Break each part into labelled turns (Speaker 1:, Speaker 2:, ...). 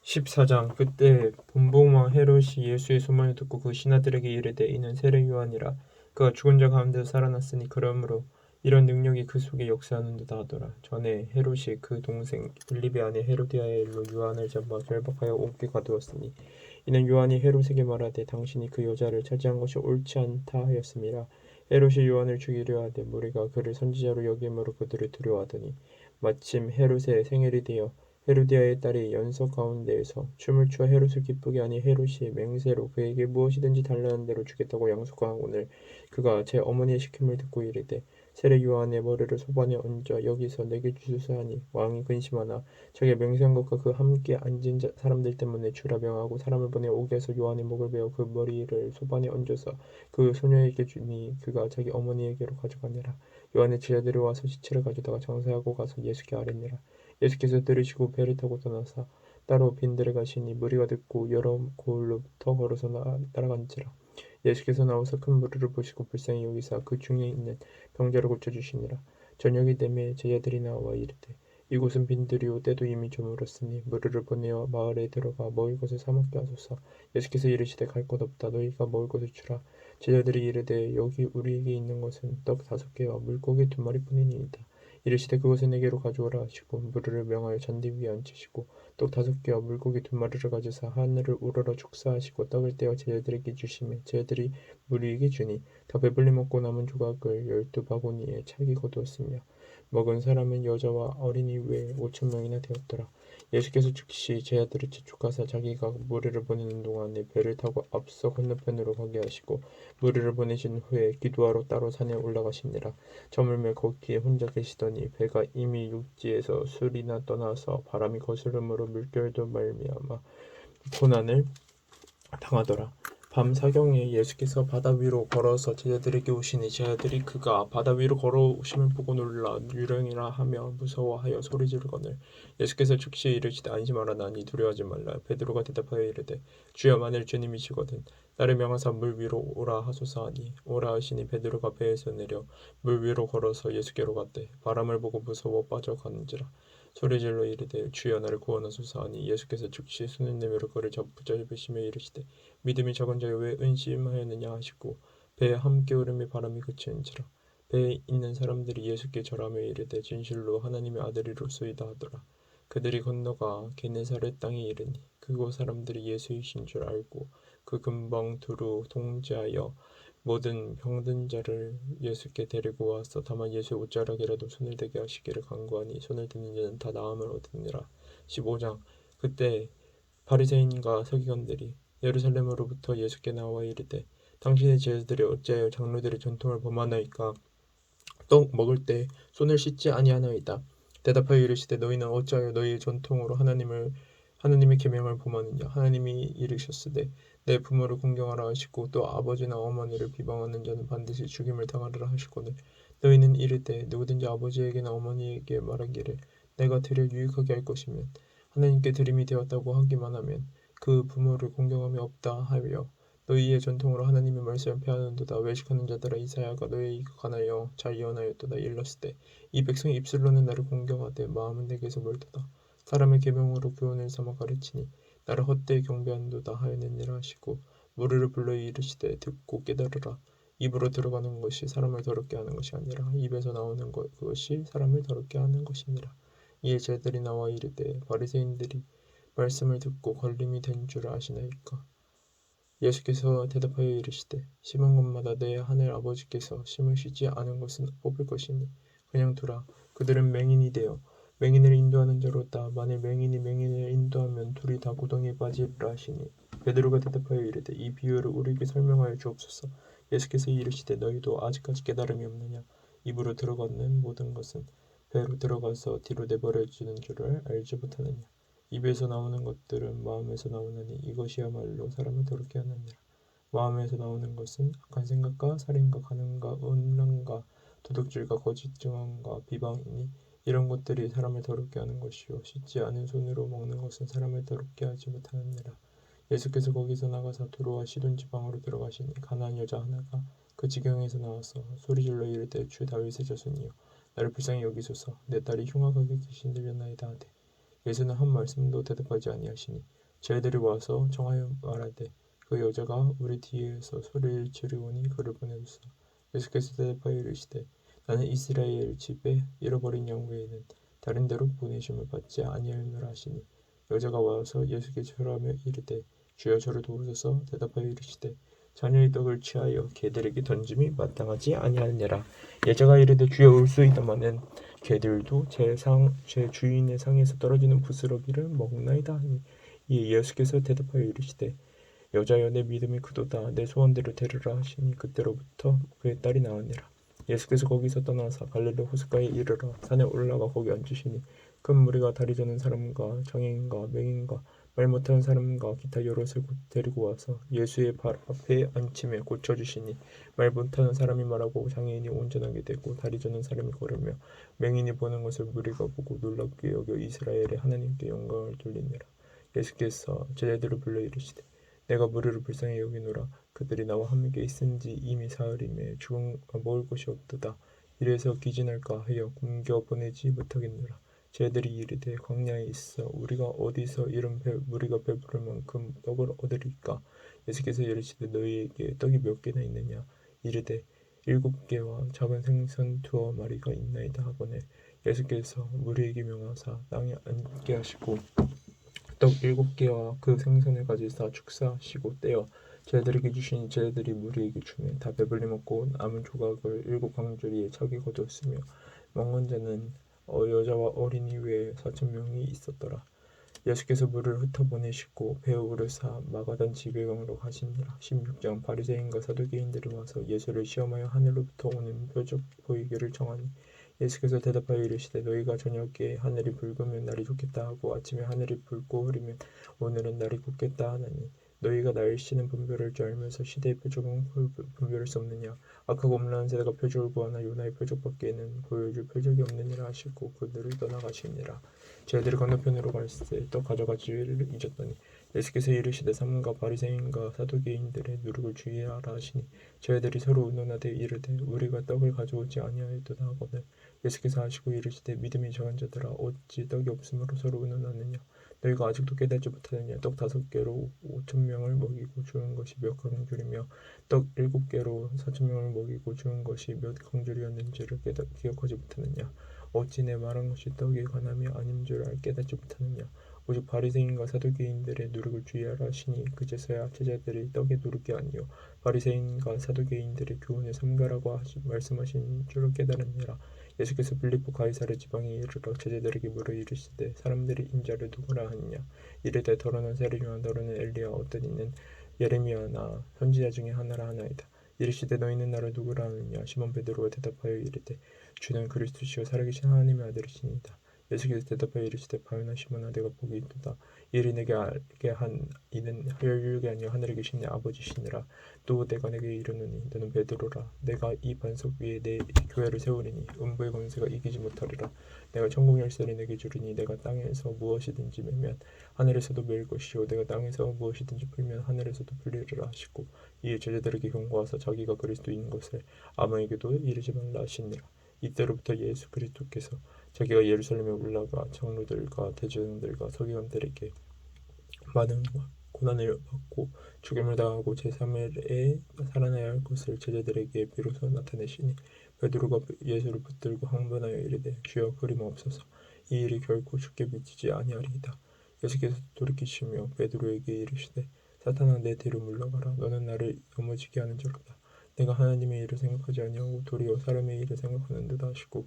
Speaker 1: 14장. 그때 본봉왕 헤롯이 예수의 소문을 듣고 그 신하들에게 이르되 이는 세례 요한이라. 그가 죽은 자 가운데서 살아났으니 그러므로 이런 능력이 그 속에 역사하는도다 하더라. 전에 헤롯이 그 동생 빌립의 아내 헤로디아의 일로 요한을 잡아 결박하여 옥에 가두었으니 이는 요한이 헤롯에게 말하되 당신이 그 여자를 차지한 것이 옳지 않다 하였음이라. 헤롯이 요한을 죽이려 하되 무리가 그를 선지자로 여김으로 그들을 두려워하더니 마침 헤롯의 생일이 되어 헤로디아의 딸이 연서 가운데에서 춤을 추어 헤롯을 기쁘게 하니 헤롯이 맹세로 그에게 무엇이든지 달라는 대로 주겠다고 양속하거늘 그가 제 어머니의 시킴을 듣고 이르되 세례 요한의 머리를 소반에 얹어 여기서 내게 주소서 하니 왕이 근심하나 자기가 맹세한 것과 그 함께 앉은 사람들 때문에 주라 명하고 사람을 보내 옥에서 요한의 목을 베어 그 머리를 소반에 얹어서 그 소녀에게 주니 그가 자기 어머니에게로 가져가니라. 요한의 제자들이 와서 시체를 가져다가 장사하고 가서 예수께 아뢰니라. 예수께서 들으시고 배를 타고 떠나사 따로 빈들에 가시니 무리가 듣고 여러 고을로부터 걸어서 따라간지라. 예수께서 나와서 큰 무리를 보시고 불쌍히 여기사 그 중에 있는 병자를 고쳐주시니라. 저녁이 되매 제자들이 나와 이르되 이곳은 빈들이요 때도 이미 저물었으니 무리를 보내어 마을에 들어가 먹을 것을 사 먹게 하소서. 예수께서 이르시되 갈 것 없다. 너희가 먹을 것을 주라. 제자들이 이르되 여기 우리에게 있는 것은 떡 5개와 물고기 2마리뿐이니이다. 이르시되 그것을 내게로 가져오라 하시고 무리를 명하여 잔디 위에 앉히시고 떡 5개와 물고기 2마리를 가져사 하늘을 우러러 축사하시고 떡을 떼어 제자들에게 주시매 제자들이 무리에게 주니 다 배불리 먹고 남은 조각을 12바구니에 차게 거두었으며 먹은 사람은 여자와 어린이 외에 5,000명이나 되었더라. 예수께서 즉시 제자들을 재촉하사 자기가 무리를 보내는 동안에 배를 타고 앞서 건너편으로 가게 하시고 무리를 보내신 후에 기도하러 따로 산에 올라가시니라. 저물매 거기에 혼자 계시더니 배가 이미 육지에서 술이나 떠나서 바람이 거스름으로 물결도 말미암아 고난을 당하더라. 밤 사경에 예수께서 바다 위로 걸어서 제자들에게 오시니 제자들이 그가 바다 위로 걸어오심을 보고 놀라 유령이라 하며 무서워하여 소리 지르거늘 예수께서 즉시 이르시되 안심하라 나니 두려워하지 말라. 베드로가 대답하여 이르되 주여 만일 주님이시거든 나를 명하사 물 위로 오라 하소서 하니 오라 하시니 베드로가 배에서 내려 물 위로 걸어서 예수께로 갔되 바람을 보고 무서워 빠져가는지라. 소리질러 이르되 주여 나를 구원하소서 하니 예수께서 즉시 손을 내밀어 그를 붙잡으시며 이르시되 믿음이 적은 자여 왜 의심하였느냐 하시고 배에 함께 오름이 바람이 그치는지라. 배에 있는 사람들이 예수께 절하며 이르되 진실로 하나님의 아들이로소이다 하더라. 그들이 건너가 게네사렛 땅에 이르니 그곳 사람들이 예수이신 줄 알고 그 근방 두루 통제하여 모든 병든 자를 예수께 데리고 와서 다만 예수의 옷자락이라도 손을 대게 하시기를 간구하니 손을 대는 자는 다 나음을 얻으니라. 15장. 그때 바리새인과 서기관들이 예루살렘으로부터 예수께 나와 이르되 당신의 제자들이 어찌하여 장로들의 전통을 범하나이까. 떡 먹을 때 손을 씻지 아니하나이다. 대답하여 이르시되 너희는 어찌하여 너희의 전통으로 하나님의 계명을 범하느냐. 하나님이 이르셨으되 내 부모를 공경하라 하시고 또 아버지나 어머니를 비방하는 자는 반드시 죽임을 당하리라 하시거늘 너희는 이르되 누구든지 아버지에게나 어머니에게 말하기를 내가 드려 유익하게 할 것이면 하나님께 드림이 되었다고 하기만 하면 그 부모를 공경함이 없다 하며 너희의 전통으로 하나님의 말씀을 폐하는도다. 외식하는 자들아 이사야가 너희에게 관하여 잘 예언하였도다. 일렀으되 이 백성이 입술로는 나를 공경하되 마음은 내게서 멀도다. 사람의 계명으로 교훈을 삼아 가르치니 나를 헛되이 경배하는도다 하였느니라 하시고 무리를 불러 이르시되 듣고 깨달으라. 입으로 들어가는 것이 사람을 더럽게 하는 것이 아니라 입에서 나오는 그것이 사람을 더럽게 하는 것이니라. 이에 제자들이 나와 이르되 바리새인들이 말씀을 듣고 걸림이 된 줄 아시나이까. 예수께서 대답하여 이르시되 심은 곳마다 내 하늘 아버지께서 심으시지 않은 것은 뽑을 것이니 그냥 두라. 그들은 맹인이 되어 맹인을 인도하는 자로다. 만일 맹인이 맹인을 인도하면 둘이 다 구덩이에 빠지리라 하시니 베드로가 대답하여 이르되 이 비유를 우리에게 설명하여 주옵소서. 예수께서 이르시되 너희도 아직까지 깨달음이 없느냐. 입으로 들어가는 모든 것은 배로 들어가서 뒤로 내버려지는 줄을 알지 못하느냐. 입에서 나오는 것들은 마음에서 나오느니 이것이야말로 사람을 더럽게 하느니라. 마음에서 나오는 것은 악한 생각과 살인과 간음과 음란과 도둑질과 거짓 증언과 비방이니 이런 것들이 사람을 더럽게 하는 것이요 씻지 않은 손으로 먹는 것은 사람을 더럽게 하지 못하느니라. 예수께서 거기서 나가사 두로와 시돈 지방으로 들어가시니 가나안 여자 하나가 그 지경에서 나와서 소리질러 이르되 주 다윗의 자손이여 나를 불쌍히 여기소서. 내 딸이 흉악하게 귀신 들렸나이다 하되 예수는 한 말씀도 대답하지 아니하시니 저희들이 와서 정하여 말하되 그 여자가 우리 뒤에서 소리를 지르오니 그를 보내주사. 예수께서 대답하여 이르시되 나는 이스라엘 집에 잃어버린 양 외에는 다른 데로 보내심을 받지 아니하노라 하시니 여자가 와서 예수께 절하며 이르되 주여 저를 도우소서. 대답하여 이르시되 자녀의 떡을 취하여 개들에게 던짐이 마땅하지 아니하느니라. 여자가 이르되 주여 올소이다마는 개들도 제 주인의 상에서 떨어지는 부스러기를 먹나이다 하니 이에 예수께서 대답하여 이르시되 여자여 내 믿음이 크도다. 내 소원대로 되리라 하시니 그때로부터 그의 딸이 나으니라. 예수께서 거기서 떠나사 갈릴리 호숫가에 이르러 산에 올라가 거기 앉으시니 큰 무리가 다리 저는 사람과 장애인과 맹인과 말 못하는 사람과 기타 여럿을 데리고 와서 예수의 발 앞에 앉힘에 고쳐주시니 말 못하는 사람이 말하고 장애인이 온전하게 되고 다리 저는 사람이 걸으며 맹인이 보는 것을 무리가 보고 놀랍게 여겨 이스라엘의 하나님께 영광을 돌리니라. 예수께서 제자들을 불러 이르시되 내가 무리를 불쌍히 여기노라. 그들이 나와 함께 있은지 이미 사흘임에 죽은 먹을 것이 없도다. 이래서 기진할까 하여 굶겨 보내지 못하겠노라. 제자들이 이르되 광야에 있어 우리가 어디서 이런 무리가 배부를 만큼 떡을 얻으리까. 예수께서 이르시되 너희에게 떡이 몇 개나 있느냐. 이르되 7개와 작은 생선 2마리가 있나이다 하거늘 예수께서 무리에게 명하사 땅에 앉게 하시고 떡 7개와 그 생선을 가지사 축사하시고 떼어 제자들에게 주시니 제자들이 무리에게 주매 다 배불리 먹고 남은 조각을 7광주리에 차게 거두었으며 먹은 자는 여자와 어린이 외에 4,000명이 있었더라. 예수께서 물을 흩어보내시고 배에 오르사 마가단 지배강으로 가시니라. 16장 바리새인과 사두개인들이 와서 예수를 시험하여 하늘로부터 오는 표적 보이기를 청하니 예수께서 대답하여 이르시되 너희가 저녁에 하늘이 붉으면 날이 좋겠다 하고 아침에 하늘이 붉고 흐리면 오늘은 날이 굽겠다 하나니 너희가 날씨는 분별할 줄 알면서 시대의 표적은 분별할 수 없느냐. 악하고 음란한 세대가 표적을 구하나 요나의 표적밖에는 보여줄 표적이 없느니라 하시고 그들을 떠나가시니라. 제자들이 건너편으로 갈새 떡 가져가지를 잊었더니 예수께서 이르시되 삼가 바리새인과 사두개인들의 누룩을 주의하라 하시니 저희들이 서로 의논하되 이르되 우리가 떡을 가져오지 아니하였도다 하거늘 예수께서 하시고 이르시되 믿음이 적은 자들아 어찌 떡이 없으므로 서로 의논하느냐. 너희가 아직도 깨닫지 못하느냐. 떡 5개로 5,000명을 먹이고 죽은 것이 몇 광줄이며 떡 7개로 4,000명을 먹이고 죽은 것이 몇 광줄이었는지를 기억하지 못하느냐. 어찌 내 말한 것이 떡에 관함이 아닌 줄 깨닫지 못하느냐. 오직 바리새인과 사두개인들의 누룩을 주의하라 하시니 그제서야 제자들이 떡의 누룩이 아니요 바리새인과 사두개인들의 교훈을 삼가라고 말씀하신 줄을 깨달으니라. 예수께서 빌립보 가이사랴 지방에 이르러 제자들에게 물어 이르시되 사람들이 인자를 누구라 하느냐. 이르되 더러는 세례요한 더러는 엘리야 어떤 이는 예레미야나 선지자 중에 하나라 하나이다. 이르시되 너희는 나를 누구라 하느냐. 시몬 베드로가 대답하여 이르되 주는 그리스도시요 살아계신 하나님의 아들이시니이다. 예수께서 대답하여 이르시되 바요나 시몬아 내가 복이 있도다. 이를 내게 알게 한 이는 혈육이 아니요 하늘에 계신 내 아버지시니라. 또 내가 내게 이르노니 너는 베드로라. 내가 이 반석 위에 내 교회를 세우리니 음부의 권세가 이기지 못하리라. 내가 천국 열쇠를 내게 주리니 내가 땅에서 무엇이든지 매면 하늘에서도 매일 것이요 내가 땅에서 무엇이든지 풀면 하늘에서도 풀리리라 하시고 이에 제자들에게 경고하사 자기가 그리스도인 것을 아무에게도 이르지 말라 하시니라. 이때로부터 예수 그리스도께서 자기가 예루살렘에 올라가 장로들과 대제사장들과 서기관들에게 많은 고난을 받고 죽임을 당하고 제3일에 살아나야 할 것을 제자들에게 비로소 나타내시니 베드로가 예수를 붙들고 항변하여 이르되 주여 그리마옵소서. 이 일이 결코 죽게 미치지 아니하리이다. 예수께서 돌이키시며 베드로에게 이르시되 사탄아 내 뒤로 물러가라. 너는 나를 넘어지게 하는 자로다. 내가 하나님의 일을 생각하지 아니하고 도리어 사람의 일을 생각하는도다 하시고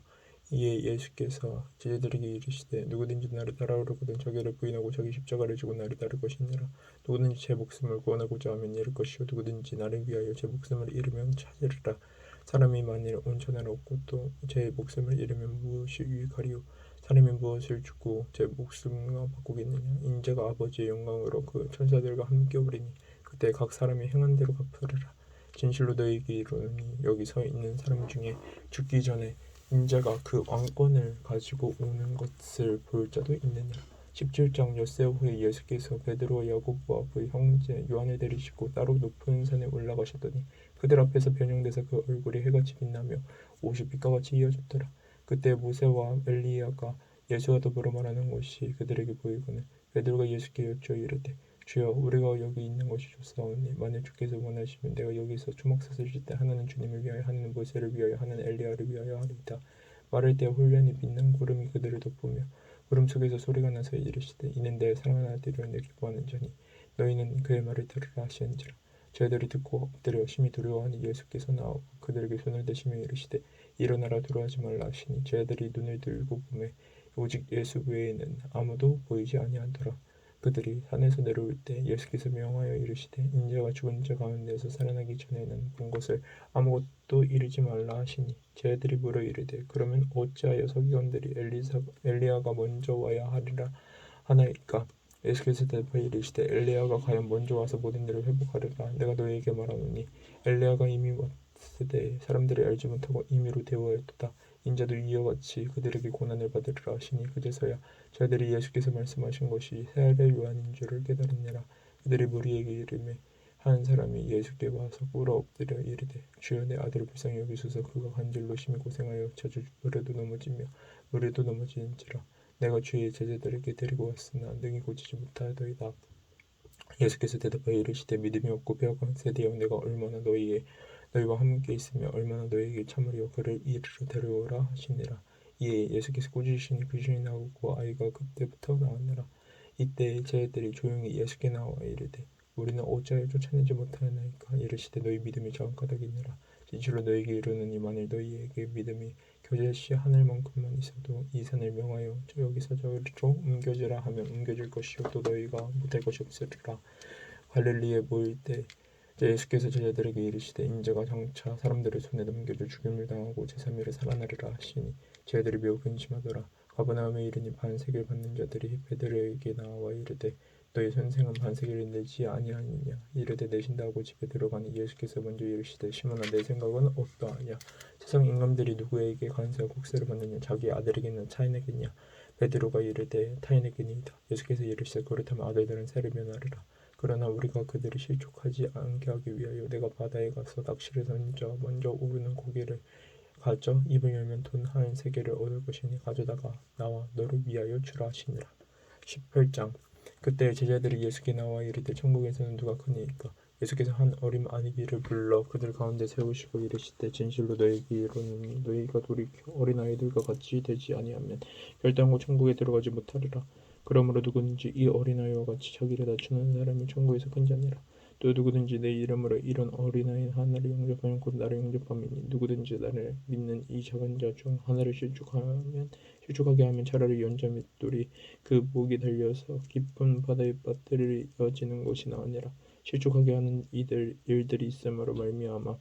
Speaker 1: 이에 예수께서 제자들에게 이르시되 누구든지 나를 따라오려거든 자기를 부인하고 자기 십자가를 지고 나를 따를 것이니라. 누구든지 제 목숨을 구원하고자 하면 잃을 것이요 누구든지 나를 위하여 제 목숨을 잃으면 찾으리라. 사람이 만일 온 천하를 얻고 또 제 목숨을 잃으면 무엇이 유익하리요. 사람이 무엇을 주고 제 목숨과 바꾸겠느냐. 인자가 아버지의 영광으로 그 천사들과 함께 오리니 그때 각 사람이 행한 대로 갚으리라. 진실로 너희에게 이르노니 여기 서 있는 사람 중에 죽기 전에 인자가 그 왕권을 가지고 오는 것을 볼 자도 있느냐. 17장 엿새 후에 예수께서 베드로와 야고보와 그 형제 요한을 데리시고 따로 높은 산에 올라가셨더니 그들 앞에서 변형돼서 그 얼굴이 해같이 빛나며 옷이 빛과 같이 이어졌더라. 그때 모세와 엘리야가 예수가 더불어 말하는 것이 그들에게 보이거늘 베드로가 예수께 여쭈어 이르되 주여 우리가 여기 있는 것이 좋사오니 만일 주께서 원하시면 내가 여기서 초막 샀을 때 하나는 주님을 위하여 하나는 모세를 위하여 하나는 엘리야를 위하여 하리이다. 말할 때 훈련이 빛난 구름이 그들을 덮으며 구름 속에서 소리가 나서 이르시되 이는 내 사랑하는 아들이라 내 기뻐하는 자니 너희는 그의 말을 들으라 하시는지라. 저희들이 듣고 엎드려 심히 두려워하니 예수께서 나오고 그들에게 손을 대시며 이르시되 일어나라 두려워하지 말라 하시니 저희들이 눈을 들고 보매 오직 예수 외에는 아무도 보이지 아니하더라. 그들이 산에서 내려올 때 예수께서 명하여 이르시되 인자가 죽은 자 가운데서 살아나기 전에는 본 것을 아무것도 이르지 말라 하시니 저희들이 물어 이르되 그러면 어찌하여 서기관들이 엘리야가 먼저 와야 하리라 하나이까. 예수께서 대답하여 이르시되 엘리야가 과연 먼저 와서 모든 일을 회복하리라. 내가 너희에게 말하노니 엘리야가 이미 왔으되 사람들이 알지 못하고 임의로 대우하였도다. 인자도 이와 같이 그들에게 고난을 받으리라 하시니 그제서야 저희들이 예수께서 말씀하신 것이 세례 요한인 줄을 깨달았느니라. 그들이 무리에게 이르매 한 사람이 예수께 와서 꿇어 엎드려 이르되 주여 내 아들을 불쌍히 여기소서 그가 간질로 심히 고생하여 자주 물에도 넘어지며 물에도 넘어지는지라. 내가 주의 제자들에게 데리고 왔으나 능히 고치지 못하더이다. 예수께서 대답하여 이르시되 믿음이 없고 배어간 세대여 내가 얼마나 너희와 함께 있으며 얼마나 너희에게 참으리요 그를 이리로 데려오라 하시니라. 이에 예수께서 꾸짖으시니 귀신이 나오고 아이가 그때부터 나왔느라. 이때 제자들이 조용히 예수께 나와 이르되 우리는 어찌하여 쫓아내지 못하나이까. 이르시되 너희 믿음이 작은 까닭이니라. 진실로 너희에게 이르노니 만일 너희에게 믿음이 겨자씨 하늘만큼만 있어도 이 산을 명하여 여기서 저리로 옮겨지라 하면 옮겨질 것이요 또 너희가 못할 것이 없으리라. 갈릴리에 모일 때 예수께서 제자들에게 이르시되 인자가 장차 사람들의 손에 넘겨져 죽임을 당하고 제3일에 살아나리라 하시니 제자들이 매우 근심하더라. 가버나움에 이르니 반세계를 받는 자들이 베드로에게 나와 이르되 너희 선생은 반세계를 내지 아니하느냐. 이르되 내신다 하고 집에 들어가니 예수께서 먼저 이르시되 시몬아 내 생각은 어떠하냐. 세상 임금들이 누구에게 관세와 국세를 받느냐 자기 아들에게나 타인에게냐. 베드로가 이르되 타인에게니이다. 예수께서 이르시되 그렇다면 아들들은 세를 면하리라. 그러나 우리가 그들을 실족하지 않게 하기 위하여 내가 바다에 가서 낚시를 던져 먼저 오르는 고기를 가져 입을 열면 돈 한 세개를 얻을 것이니 가져다가 나와 너를 위하여 주라 하시니라. 18장. 그때 제자들이 예수께 나와 이르되 천국에서는 누가 크니이까. 예수께서 한 어린 아기를 불러 그들 가운데 세우시고 이르시되 진실로 너희에게 이르노니 너희가 돌이켜 어린아이들과 같이 되지 아니하면 결단코 천국에 들어가지 못하리라. 그러므로 누구든지 이 어린아이와 같이 자기를 낮추는 사람이 천국에서 큰 자니라. 또 누구든지 내 이름으로 이런 어린아이 하나를 영접하면 곧 나를 영접함이니 누구든지 나를 믿는 이 작은 자 중 하나를 실족하게 하면 차라리 연자 맷돌이 그 목이 달려서 깊은 바다에 빠뜨려지는 것이 나으니라. 실족하게 하는 일들이 있음으로 말미암아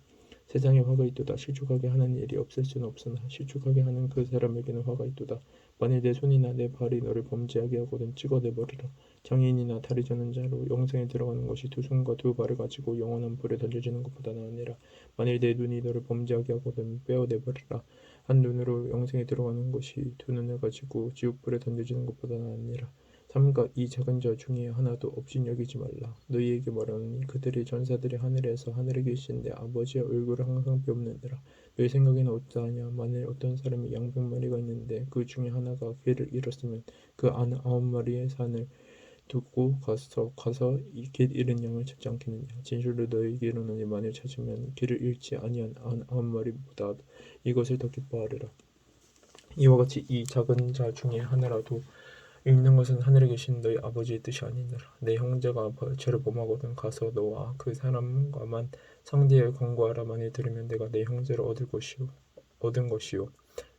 Speaker 1: 세상에 화가 있도다. 실족하게 하는 일이 없을 수는 없으나 실족하게 하는 그 사람에게는 화가 있도다. 만일 내 손이나 내 발이 너를 범죄하게 하거든 찍어내버리라. 장애인이나 다리 저는 자로 영생에 들어가는 것이 두 손과 두 발을 가지고 영원한 불에 던져지는 것보다 나으니라. 만일 내 눈이 너를 범죄하게 하거든 빼어내버리라. 한 눈으로 영생에 들어가는 것이 두 눈을 가지고 지옥불에 던져지는 것보다 나으니라. 삼가 이 작은 자 중에 하나도 업신여기지 말라. 너희에게 말하노니 그들의 전사들이 하늘에서 하늘에 계신데 아버지의 얼굴을 항상 배우느니라. 너희 생각에는 어떠하냐. 만일 어떤 사람이 양 100마리가 있는데 그 중에 하나가 길을 잃었으면 그 9마리의 산을 두고 가서 이 길 잃은 양을 찾지 않겠느냐. 진실로 너희에게 이르노니 만일 찾으면 길을 잃지 아니한 9마리보다 이것을 더 기뻐하리라. 이와 같이 이 작은 자 중에 하나라도 읽는 것은 하늘에 계신 너희 아버지의 뜻이 아니니라. 내 형제가 죄를 범하거든 가서 너와 그 사람과만 상대하여 권고하라. 만일 들으면 내가 내 형제를 얻은 것이요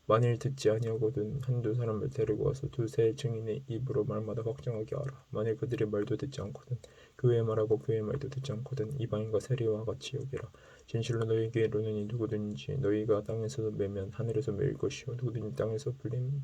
Speaker 1: 만일 듣지 아니하거든 한두 사람을 데리고 와서 두세 증인의 입으로 말마다 확정하게 하라. 만일 그들의 말도 듣지 않거든 교회의 말하고 교회의 말도 듣지 않거든 이방인과 세리와 같이 여기라. 진실로 너희에게 이르노니 누구든지 너희가 땅에서 매면 하늘에서 매일 것이요 누구든지 땅에서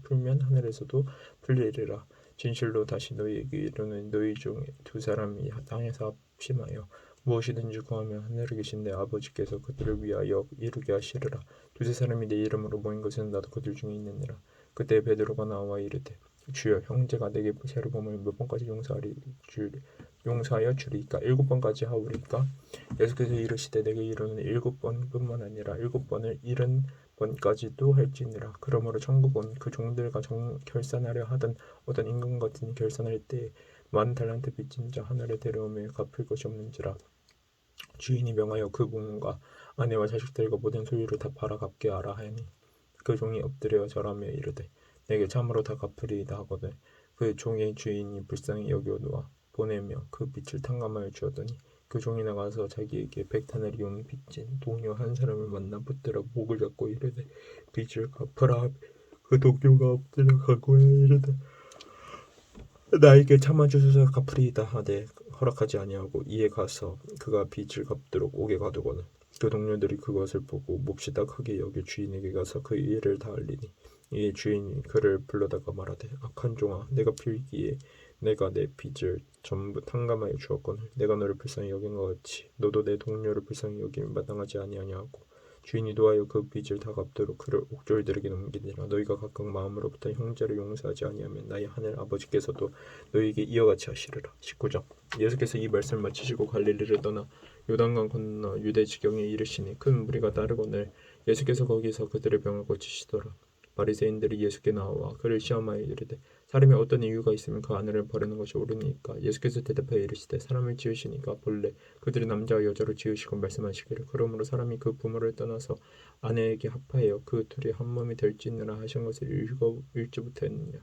Speaker 1: 풀면 하늘에서도 풀리리라. 진실로 다시 너희에게 이르노니 너희 중 두 사람이 땅에서 합심하여 무엇이든지 구하면 하늘에 계신 내 아버지께서 그들을 위하여 이루게 하시리라. 두세 사람이 내 이름으로 모인 것은 나도 그들 중에 있느니라. 그때 베드로가 나와 이르되 주여 형제가 내게 죄를 범하면 몇 번까지 용서하여 주리이까? 7번까지 하오리이까? 예수께서 이르시되 내게 이르노니 7번뿐만 아니라 7번을 70 번까지도 할지니라. 그러므로 천국은 그 종들과 결산하려 하던 어떤 임금 같으니 결산할 때에 10달란트 빚진 자 하늘에 데려오며 갚을 것이 없는지라. 주인이 명하여 그 부모가 아내와 자식들과 모든 소유를 다 팔아 갚게 하라 하니 그 종이 엎드려 절하며 이르되 내게 참으로 다 갚으리이다 하거든 그 종의 주인이 불쌍히 여겨놓아 보내며 그 빚을 탕감하여 주었더니 그 종이 나가서 자기에게 100다나리온 빚진 동료 한 사람을 만나 붙들어 목을 잡고 이르되 빚을 갚으라. 그 동료가 엎드려 간구하여 이르되 나에게 참아주소서 갚으리이다 하되 허락하지 아니하고 이에 가서 그가 빚을 갚도록 옥에 가두거늘 그 동료들이 그것을 보고 몹시 딱하게 여겨 주인에게 가서 그 일을 다 알리니 이에 주인이 그를 불러다가 말하되 악한 종아 내가 빌기에 내가 내 빚을 전부 탕감하여 주었거늘 내가 너를 불쌍히 여긴 것 같이 너도 내 동료를 불쌍히 여김이 마땅하지 아니하냐 하고 주인이 노하여 그 빚을 다 갚도록 그를 옥졸들에게 넘기니라. 너희가 각각 마음으로부터 형제를 용서하지 아니하면 나의 하늘 아버지께서도 너희에게 이와 같이 하시리라. 19장 예수께서 이 말씀을 마치시고 갈릴리를 떠나 요단강 건너 유대 지경에 이르시니 큰 무리가 따르거늘 예수께서 거기서 그들의 병을 고치시더라. 바리새인들이 예수께 나와 그를 시험하여 이르되 사람이 어떤 이유가 있으면 그 아내를 버리는 것이 옳으니까. 예수께서 대답하여 이르시되 사람을 지으시니까 본래 그들이 남자와 여자로 지으시고 말씀하시기를 그러므로 사람이 그 부모를 떠나서 아내에게 합하여 그 둘이 한 몸이 될지니라 하신 것을 읽지 못했느냐.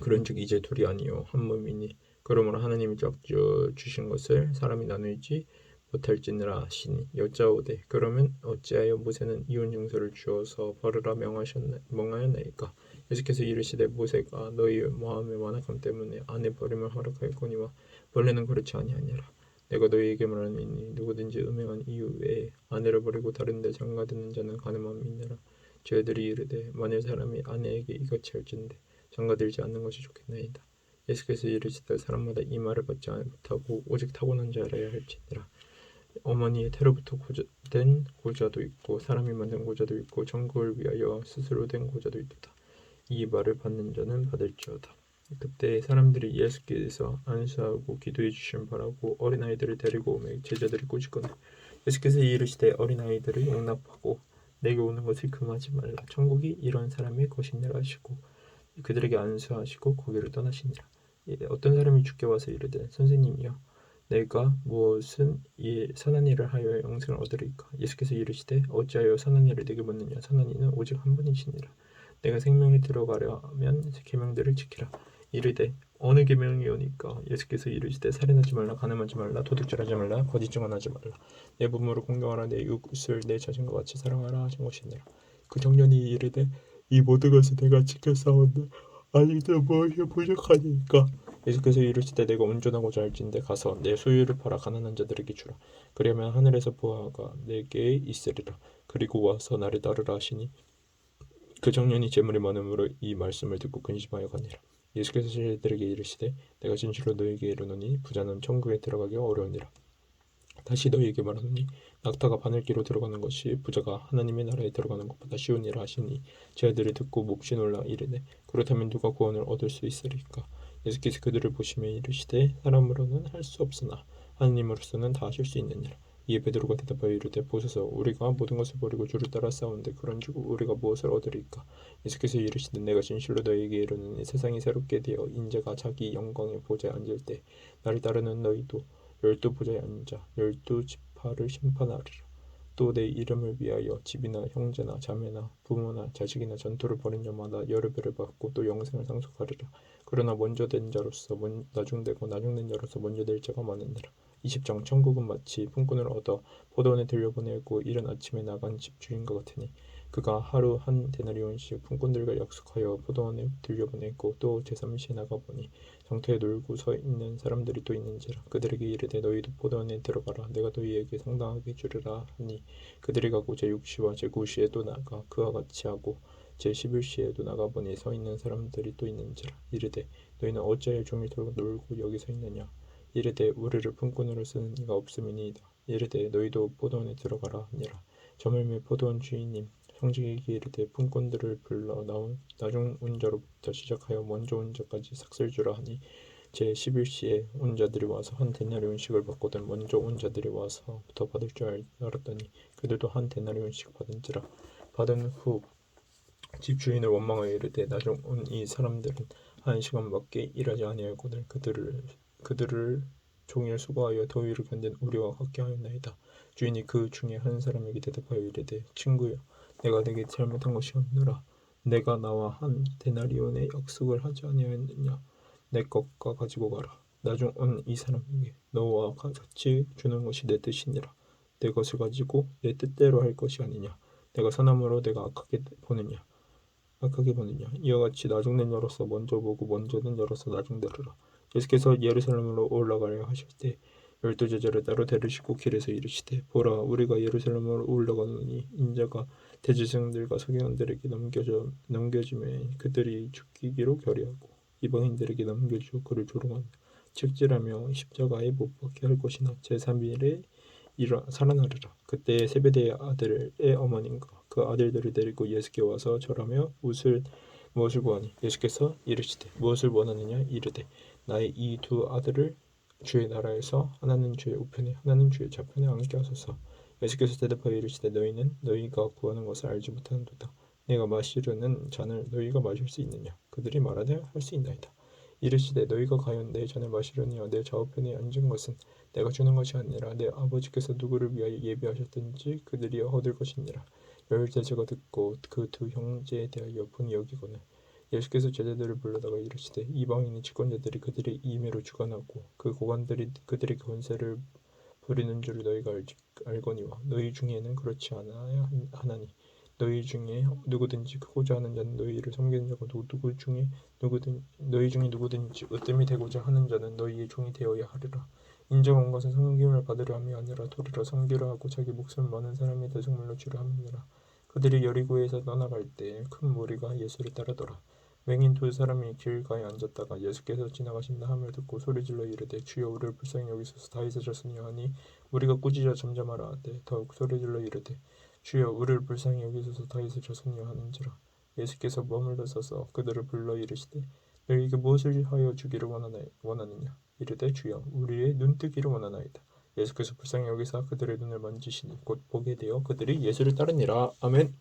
Speaker 1: 그런즉 이제 둘이 아니요 한 몸이니 그러므로 하나님이 짝지어 주신 것을 사람이 나누지 못할지니라 하시니 여짜오되 그러면 어찌하여 모세는 이혼 용서를 주어서 벌으라 명하였나이까. 예수께서 이르시되 모세가 너희 마음의 완악함 때문에 아내 버림을 허락하였거니와 본래는 그렇지 아니하니라. 내가 너희에게 말하노니 누구든지 음행한 이후에 아내를 버리고 다른 데 장가드는 자는 가늠함이니라. 저희들이 이르되 만일 사람이 아내에게 이같이 할진대 장가들지 않는 것이 좋겠나이다. 예수께서 이르시되 사람마다 이 말을 받지 못하고 오직 타고난 자라야 할지니라. 어머니의 태로부터 된 고자도 있고 사람이 만든 고자도 있고 천국을 위하여 스스로 된 고자도 있도다. 이 말을 받는 자는 받을지어다. 그때 사람들이 예수께서 안수하고 기도해 주시면 바라고 어린아이들을 데리고 오매 제자들이 꾸짖거늘 예수께서 이르시되 어린아이들을 용납하고 내게 오는 것을 금하지 말라. 천국이 이런 사람의 것이니라 하시고 그들에게 안수하시고 거기를 떠나시니라. 어떤 사람이 주께 와서 이르되 선생님이여 내가 무엇은 선한 일을 하여 영생을 얻으리까. 예수께서 이르시되 어찌하여 선한 일을 내게 묻느냐. 선한 이는 오직 한 분이시니라. 내가 생명에 들어가려면 계명들을 지키라. 이르되 어느 계명이오니까. 예수께서 이르시되 살인하지 말라 간음하지 말라 도둑질하지 말라 거짓 증언하지 말라 내 부모를 공경하라 내 이웃을 내 자신과 같이 사랑하라 하신 것이니라. 그 청년이 이르되 이 모든 것을 내가 지켰사온데 아직도 무엇이 부족하니까. 예수께서 이르시되 내가 온전하고자 할진대 가서 내 소유를 팔아 가난한 자들에게 주라. 그러면 하늘에서 보화가 내게 있으리라. 그리고 와서 나를 따르라 하시니 그 청년이 재물이 많음으로 이 말씀을 듣고 근심하여 가니라. 예수께서 제자들에게 이르시되 내가 진실로 너희에게 이르노니 부자는 천국에 들어가기가 어려우니라. 다시 너희에게 말하노니 낙타가 바늘기로 들어가는 것이 부자가 하나님의 나라에 들어가는 것보다 쉬우니라 하시니 제자들이 듣고 몹시 놀라 이르되 그렇다면 누가 구원을 얻을 수 있으리까. 예수께서 그들을 보시며 이르시되 사람으로는 할 수 없으나 하나님으로서는 다 하실 수 있느니라. 이에 베드로가 대답하여 이르되 보소서 우리가 모든 것을 버리고 주를 따라 싸운데 그런즉 우리가 무엇을 얻으리까. 예수께서 이르시되 내가 진실로 너희에게 이르노니 세상이 새롭게 되어 인자가 자기 영광의 보좌에 앉을 때 나를 따르는 너희도 12보좌에 앉아 12지파를 심판하리라. 또 내 이름을 위하여 집이나 형제나 자매나 부모나 자식이나 전투를 벌인 자마다 여러 배를 받고 또 영생을 상속하리라. 그러나 먼저 된 자로서 나중되고 나중된 자로서 먼저 될 자가 많으니라. 20장 천국은 마치 품꾼을 얻어 포도원에 들여보내고 이른 아침에 나간 집주인과 같으니 그가 하루 한 데나리온씩 품꾼들과 약속하여 포도원에 들여보내고 또 제3시에 나가보니 장터에 놀고 서 있는 사람들이 또 있는지라. 그들에게 이르되 너희도 포도원에 들어가라. 내가 너희에게 상당하게 주리라 하니 그들이 가고 제6시와 제9시에도 나가 그와 같이 하고 제11시에도 나가보니 서 있는 사람들이 또 있는지라. 이르되 너희는 어찌하여 종일토록 놀고 여기 서 있느냐. 이르되 우리를 품꾼으로 쓰는 이가 없음이니이다. 이르되 너희도 포도원에 들어가라 하니라. 저물매 포도원 주인님 성직에게 이르되 품꾼들을 불러 나중 온 자로부터 시작하여 먼저 온 자까지 삭슬 주라 하니 제 11시에 온 자들이 와서 한 데나리온씩을 받거든 먼저 온 자들이 와서 더 받을 줄 알았더니 그들도 한 데나리온씩 받은지라. 받은 후 집주인을 원망하여 이르되 나중 온 이 사람들은 한 시간밖에 일하지 아니하거늘 그들을 종일 수고하여 더위를 견딘 우리와 같게 하였나이다. 주인이 그 중에 한 사람에게 대답하여 이르되 친구여 내가 네게 잘못한 것이 없노라. 내가 나와 한 데나리온의 약속을 하지 아니하였느냐. 내 것과 가지고 가라. 나중 온 이 사람에게 너와 같이 주는 것이 내 뜻이니라. 내 것을 가지고 내 뜻대로 할 것이 아니냐. 내가 선함으로 내가 악하게 보느냐. 이와 같이 나중된 여로서 먼저 보고 먼저는 여로서 나중되리라. 예수께서 예루살렘으로 올라가려 하실 때 열두 제자를 따로 데리시고 길에서 이르시되 보라 우리가 예루살렘으로 올라가노니 인자가 대제사장들과 서기관들에게 넘겨짐에 그들이 죽이기로 결의하고 이방인들에게 넘겨주어 그를 조롱하며 책질하며 십자가에 못 박게 할 것이나 제3일에 살아나리라. 그때 세베대의 아들의 어머니인가 그 아들들을 데리고 예수께 와서 절하며 무엇을 구하니 예수께서 이르시되 무엇을 원하느냐 이르되 나의 이 두 아들을 주의 나라에서 하나는 주의 우편에 하나는 주의 좌편에 앉게 하소서. 예수께서 대답하여 이르시되 너희는 너희가 구하는 것을 알지 못하는도다. 내가 마시려는 잔을 너희가 마실 수 있느냐. 그들이 말하되 할 수 있나이다. 이르시되 너희가 과연 내 잔을 마시려니와 내 좌우편에 앉은 것은 내가 주는 것이 아니라 내 아버지께서 누구를 위하여 예비하셨든지 그들이 얻을 것이니라. 열제자가 듣고 그 두 형제에 대하여 분이 여기거늘 예수께서 제자들을 불러다가 이르시되 이방인의 집권자들이 그들의 임의로 주관하고 그 고관들이 그들의 권세를 부리는 줄을 너희가 알거니와 너희 중에는 그렇지 않아야 하나니 너희 중에 누구든지 크고자 하는 자는 너희를 섬기는 자고 너희 중에 누구든지 으뜸이 되고자 하는 자는 너희의 종이 되어야 하리라. 인자가 온 것은 섬김을 받으려 함이 아니라 도리어 섬기려 하고 자기 목숨을 많은 사람의 대속물로 주려 함이니라. 그들이 여리고에서 떠나갈 때 큰 무리가 예수를 따르더라. 맹인 두 사람이 길가에 앉았다가 예수께서 지나가신다 함을 듣고 소리질러 이르되 주여 우리를 불쌍히 여기소서 다윗의 자손이여 하니 무리가 꾸짖어 잠잠하라 하되 더욱 소리질러 이르되 주여 우리를 불쌍히 여기소서 다윗의 자손이여 하는지라. 예수께서 머물러 서서 그들을 불러 이르시되 너희에게 무엇을 하여 주기를 원하느냐. 이르되 주여 우리의 눈뜨기를 원하나이다. 예수께서 불쌍히 여기사 그들의 눈을 만지시니 곧 보게 되어 그들이 예수를 따르니라. 아멘.